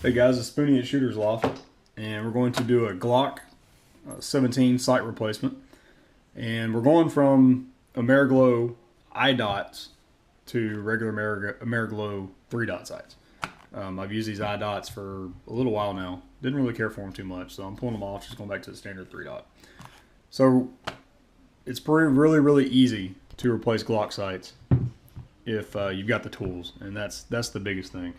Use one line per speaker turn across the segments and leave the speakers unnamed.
Hey guys, it's Spoonie at Shooter's Loft, and we're going to do a Glock 17 sight replacement. And we're going from Ameriglow eye dots to regular Ameriglow 3-dot sights. I've used these eye dots for a little while now. Didn't really care for them too much, so I'm pulling them off, just going back to the standard 3-dot. So it's really easy to replace Glock sights if you've got the tools, and that's the biggest thing.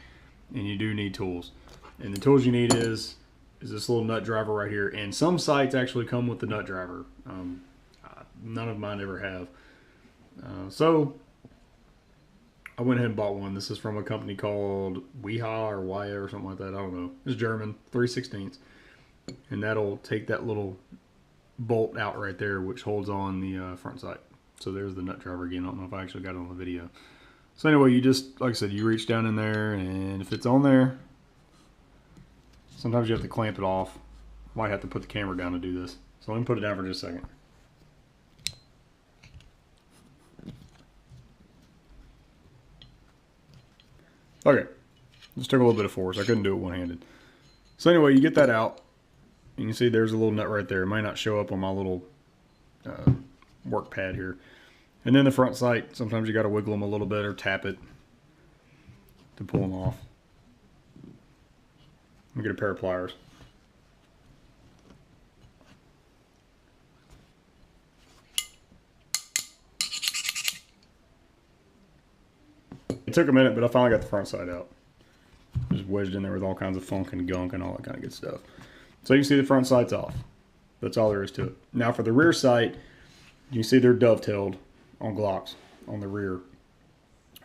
And you do need tools. And the tools you need is this little nut driver right here. And some sights actually come with the nut driver. None of mine ever have. So I went ahead and bought one. This is from a company called Weha or Waya or something like that. I don't know. It's German, 3/16. And that'll take that little bolt out right there, which holds on the front sight. So there's the nut driver again. I don't know if I actually got it on the video. So anyway, you just, like I said, you reach down in there, and if it's on there, sometimes you have to clamp it off. Might have to put the camera down to do this. So let me put it down for just a second. Okay, just took a little bit of force. I couldn't do it one-handed. So anyway, you get that out. You can see there's a little nut right there. It might not show up on my little work pad here. And then the front sight, sometimes you got to wiggle them a little bit or tap it to pull them off. Let me get a pair of pliers. It took a minute, but I finally got the front sight out. Just wedged in there with all kinds of funk and gunk and all that kind of good stuff. So you can see the front sight's off. That's all there is to it. Now for the rear sight, you can see they're dovetailed on Glocks on the rear.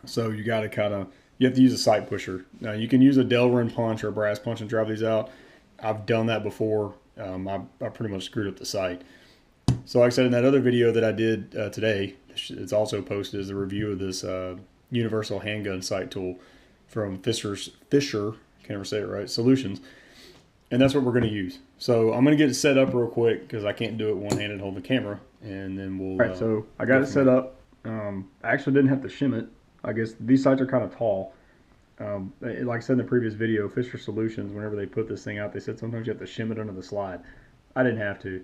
So you got to you have to use a sight pusher. Now you can use a Delrin punch or a brass punch and drive these out. I've done that before. I pretty much screwed up the sight. So like I said in that other video that I did today, it's also posted as a review of this universal handgun sight tool from Fisher, can't ever say it right, Solutions. And that's what we're going to use. So I'm going to get it set up real quick because I can't do it one-handed holding the camera. And then we'll... All right, so I got it set up. I actually didn't have to shim it. I guess these sights are kind of tall. Like I said in the previous video, Fisher Solutions, whenever they put this thing out, they said sometimes you have to shim it under the slide. I didn't have to.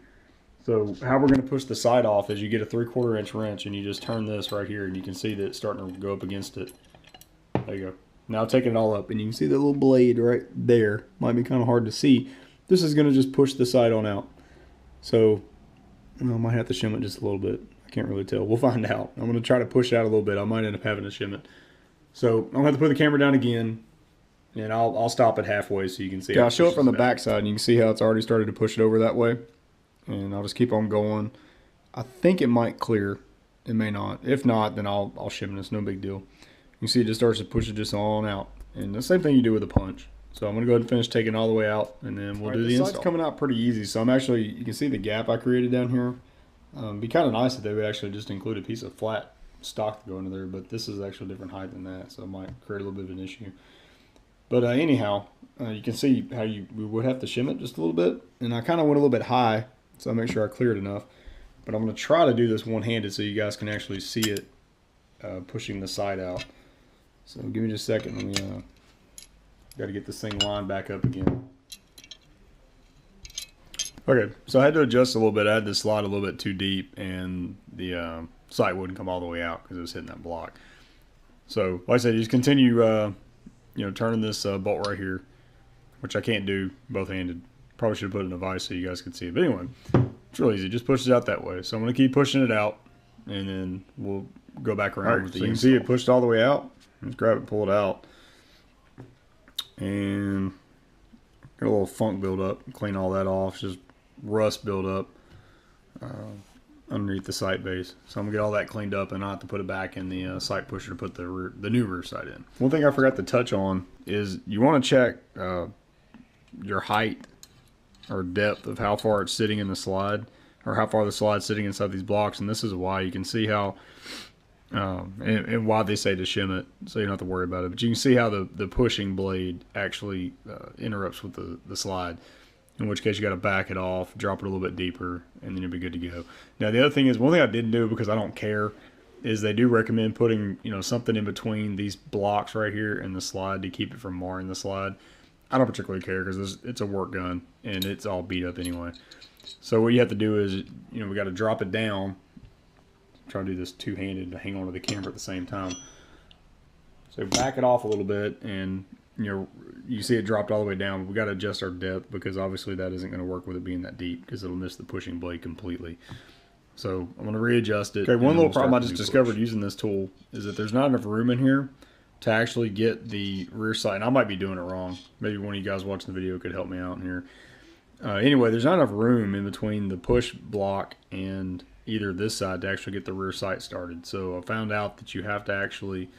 So how we're going to push the sight off is you get a 3/4 inch wrench and you just turn this right here and you can see that it's starting to go up against it. There you go. Now taking it all up, and you can see the little blade right there. Might be kind of hard to see. This is going to just push the sight on out. So I might have to shim it just a little bit. I can't really tell. We'll find out. I'm going to try to push it out a little bit. I might end up having to shim it. So I'm going to have to put the camera down again, and I'll stop it halfway so you can see. Yeah, I'll show it from the back side, and you can see how it's already started to push it over that way. And I'll just keep on going. I think it might clear. It may not. If not, then I'll shim it. It's no big deal. You see it just starts to push it just on out. And the same thing you do with a punch. So I'm going to go ahead and finish taking it all the way out, and then we'll do the install. The sight's coming out pretty easy. So I'm actually, you can see the gap I created down here. It'd be kind of nice if they would actually just include a piece of flat stock to go into there, but this is actually a different height than that, so it might create a little bit of an issue. But anyhow, you can see how we would have to shim it just a little bit. And I kind of went a little bit high, so I make sure I cleared enough. But I'm going to try to do this one-handed so you guys can actually see it pushing the sight out. So give me just a second. Let me got to get this thing lined back up again. Okay, so I had to adjust a little bit. I had to slide a little bit too deep, and the sight wouldn't come all the way out because it was hitting that block. So, like I said, you just continue, turning this bolt right here, which I can't do both-handed. Probably should have put it in a vise so you guys could see it. But anyway, it's real easy. Just push it out that way. So I'm going to keep pushing it out, and then we'll go back around with the install. So you can see it pushed all the way out. Just grab it, pull it out, and got a little funk build up. Clean all that off. It's just rust build up underneath the sight base. So I'm gonna get all that cleaned up, and I have to put it back in the sight pusher to put the new rear sight in. One thing I forgot to touch on is you want to check your height or depth of how far it's sitting in the slide, or how far the slide's sitting inside these blocks. And this is why you can see how and why they say to shim it, so you don't have to worry about it. But you can see how the pushing blade actually interrupts with the slide, in which case you got to back it off, drop it a little bit deeper, and then you'll be good to go. Now the other thing is, one thing I didn't do because I don't care, is they do recommend putting something in between these blocks right here and the slide to keep it from marring the slide. I don't particularly care because it's a work gun and it's all beat up anyway. So what you have to do is, you know, we got to drop it down. Try to do this two-handed to hang on to the camera at the same time. So back it off a little bit, and you know, you see it dropped all the way down. But we got to adjust our depth because obviously that isn't going to work with it being that deep because it'll miss the pushing blade completely. So I'm going to readjust it. Okay, one little problem I just discovered using this tool is that there's not enough room in here to actually get the rear sight. And I might be doing it wrong. Maybe one of you guys watching the video could help me out in here. Anyway, there's not enough room in between the push block and either this side to actually get the rear sight started. So I found out that you have to actually,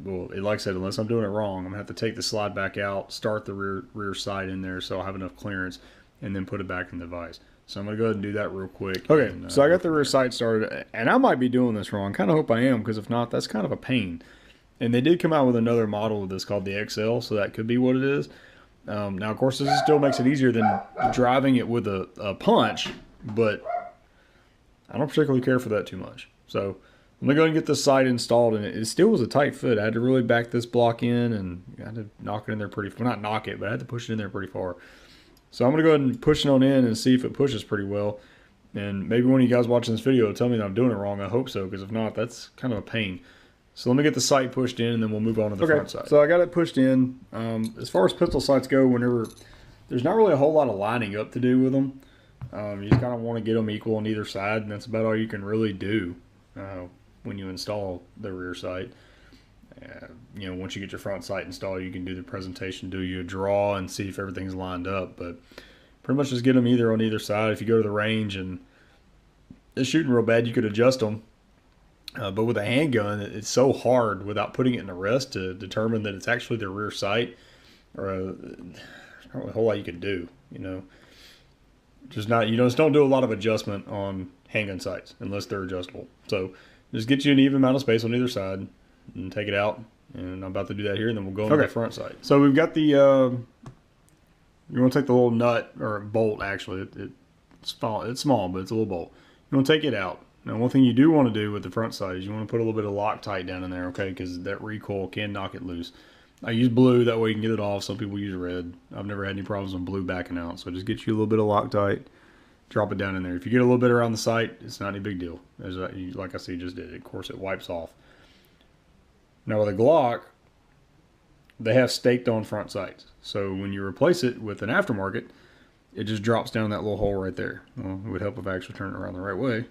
well, like I said, unless I'm doing it wrong, I'm going to have to take the slide back out, start the rear sight in there so I'll have enough clearance, and then put it back in the vise. So I'm going to go ahead and do that real quick. Okay, and, so I got the rear sight started, and I might be doing this wrong. Kind of hope I am, because if not, that's kind of a pain. And they did come out with another model of this called the XL, so that could be what it is. Now, of course, this still makes it easier than driving it with a punch, but I don't particularly care for that too much. So I'm going to go and get this sight installed, and it still was a tight fit. I had to really back this block in, and I had to knock it in there pretty, well, not knock it, but I had to push it in there pretty far. So I'm going to go ahead and push it on in and see if it pushes pretty well. And maybe one of you guys watching this video will tell me that I'm doing it wrong. I hope so, because if not, that's kind of a pain. So let me get the sight pushed in, and then we'll move on to the front side. So I got it pushed in. As far as pistol sights go, whenever there's not really a whole lot of lining up to do with them. You just kind of want to get them equal on either side, and that's about all you can really do when you install the rear sight. You know, once you get your front sight installed, you can do the presentation, do your draw, and see if everything's lined up. But pretty much just get them either on either side. If you go to the range and it's shooting real bad, you could adjust them. But with a handgun, it's so hard without putting it in a rest to determine that it's actually the rear sight. There's not really a whole lot you can do, you know. Just don't do a lot of adjustment on handgun sights unless they're adjustable. So just get you an even amount of space on either side and take it out. And I'm about to do that here, and then we'll go on the front sight. So we've got the, you want to take the little nut, or bolt actually. It's small, but it's a little bolt. You want to take it out. Now, one thing you do want to do with the front sight is you want to put a little bit of Loctite down in there, okay, because that recoil can knock it loose. I use blue, that way you can get it off. Some people use red. I've never had any problems with blue backing out, so just get you a little bit of Loctite, drop it down in there. If you get a little bit around the sight, it's not any big deal. Like I see, you just did it. Of course, it wipes off. Now, with a Glock, they have staked on front sights. So when you replace it with an aftermarket, it just drops down that little hole right there. Well, it would help if I actually turned it around the right way.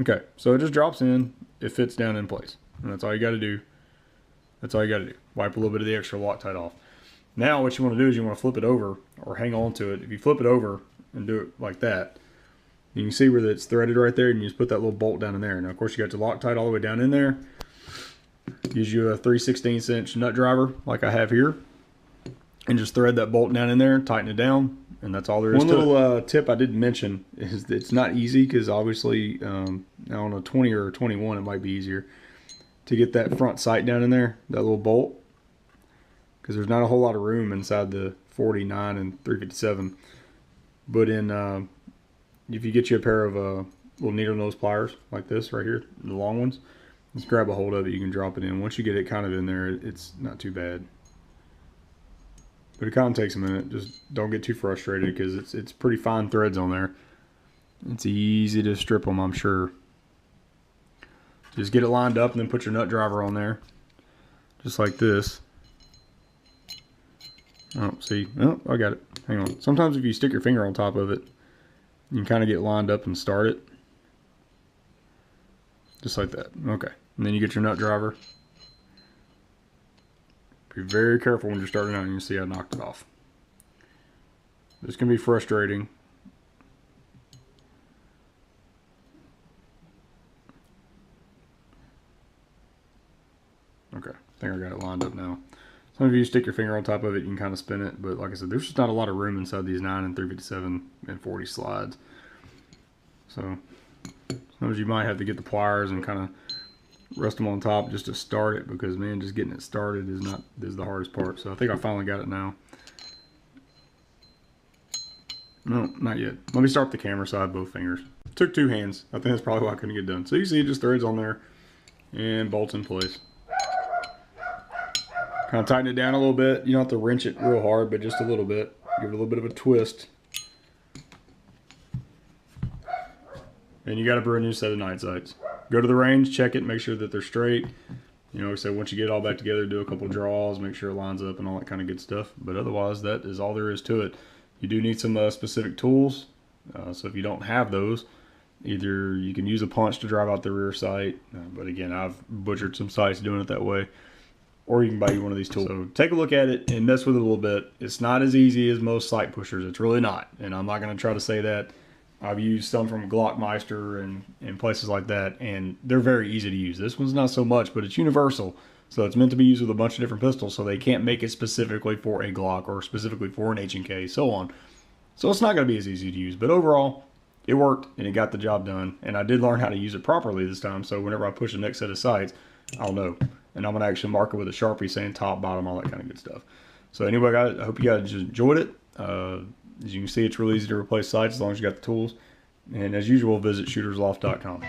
Okay, so it just drops in, it fits down in place. And that's all you got to do. That's all you got to do. Wipe a little bit of the extra Loctite off. Now what you want to do is you want to flip it over or hang on to it. If you flip it over and do it like that, you can see where it's threaded right there, and you just put that little bolt down in there. Now, of course, you got your Loctite all the way down in there. Gives you a 3/16 inch nut driver like I have here. And just thread that bolt down in there, tighten it down, and that's all there is to it. One little tip I didn't mention is that it's not easy, because obviously now on a 20 or a 21 it might be easier to get that front sight down in there, that little bolt, because there's not a whole lot of room inside the 49 and 357. But if you get you a pair of little needle nose pliers like this right here, the long ones, just grab a hold of it, you can drop it in. Once you get it kind of in there, it's not too bad. But it kind of takes a minute. Just don't get too frustrated, because it's pretty fine threads on there. It's easy to strip them, I'm sure. Just get it lined up and then put your nut driver on there. Just like this. Oh, see? Oh, I got it. Hang on. Sometimes if you stick your finger on top of it, you can kind of get lined up and start it. Just like that. Okay. And then you get your nut driver. Be very careful when you're starting out, and you see I knocked it off. This can be frustrating. Okay, I think I got it lined up now. Some of you stick your finger on top of it, you can kind of spin it, but like I said, there's just not a lot of room inside these 9 and 357 and 40 slides. So sometimes you might have to get the pliers and kind of rest them on top just to start it, because man, just getting it started is the hardest part. So I think I finally got it now. No, not yet. Let me start the camera side, both fingers. It took 2 hands. I think that's probably why I couldn't get done. So you see it just threads on there and bolts in place. Kind of tighten it down a little bit. You don't have to wrench it real hard, but just a little bit. Give it a little bit of a twist. And you got a brand new set of night sights. Go to the range, check it, make sure that they're straight. You know, so once you get it all back together, do a couple draws, make sure it lines up and all that kind of good stuff. But otherwise, that is all there is to it. You do need some specific tools. So if you don't have those, either you can use a punch to drive out the rear sight. But again, I've butchered some sights doing it that way. Or you can buy you one of these tools. So take a look at it and mess with it a little bit. It's not as easy as most sight pushers. It's really not. And I'm not going to try to say that. I've used some from Glockmeister and places like that, and they're very easy to use. This one's not so much, but it's universal. So it's meant to be used with a bunch of different pistols, so they can't make it specifically for a Glock or specifically for an H&K, so on. So it's not going to be as easy to use. But overall, it worked, and it got the job done. And I did learn how to use it properly this time, so whenever I push the next set of sights, I'll know. And I'm going to actually mark it with a Sharpie saying top, bottom, all that kind of good stuff. So anyway, guys, I hope you guys just enjoyed it. As you can see, it's really easy to replace sights as long as you got the tools. And as usual, visit shootersloft.com.